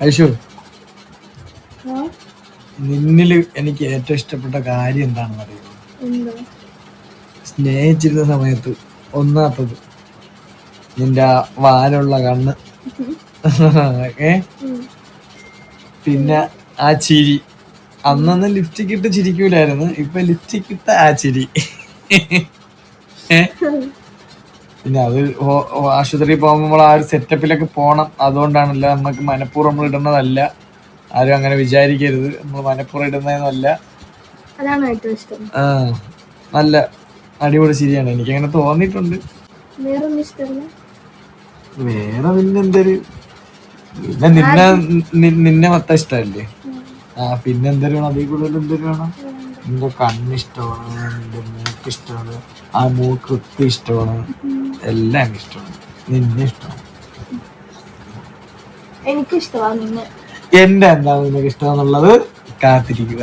ഐഷു, നിന്നില് എനിക്ക് ഏറ്റവും ഇഷ്ടപ്പെട്ട കാര്യം എന്താണെന്ന് അറിയുമോ? സ്നേഹിച്ചിരുന്ന സമയത്ത് ഒന്നാത്തത് നിന്റെ ആ വാലുള്ള കണ്ണ്, പിന്നെ ആ ചിരി. അന്നൊന്നും ലിപ്സ്റ്റിക് ഇട്ട് ചിരിക്കൂലായിരുന്നു, ഇപ്പൊ ലിപ്സ്റ്റിക് ഇട്ട ആ ചിരി. പിന്നെ അത് ആശുപത്രിയിൽ പോകുമ്പോൾ ആ ഒരു സെറ്റപ്പിലൊക്കെ പോണം, അതുകൊണ്ടാണല്ലോ. നമുക്ക് മനഃപൂർവ്വം നമ്മൾ ഇടുന്നതല്ല, ആരും അങ്ങനെ വിചാരിക്കരുത്. നമ്മൾ മനഃപൂർവ്വം ഇടുന്നതല്ല. ആ, നല്ല അടിപൊളി ചിരിയാണ്, എനിക്ക് അങ്ങനെ തോന്നിയിട്ടുണ്ട്. വേറെ പിന്നെന്തൊരു, പിന്നെ നിന്നെ മൊത്തം ഇഷ്ടമല്ലേ? ആ, പിന്നെ എന്തൊരു വേണം? അതിൽ കൂടുതൽ എന്തൊരു വേണം? നിന്റെ കണ്ണിഷ്ടമാണ്, നിന്റെ മൂക്ക് ഇഷ്ടമാണ്, ആ മൂക്ക് ഒത്തിരി ഇഷ്ടമാണ്, എല്ലാം ഇഷ്ടമാണ്. നിന്നെ ഇഷ്ടമാണ്. എനിക്കിഷ്ടമാണ്. എന്റെ എന്താണ് നിനക്ക് ഇഷ്ടമാണെന്നുള്ളത് കാത്തിരിക്കുക.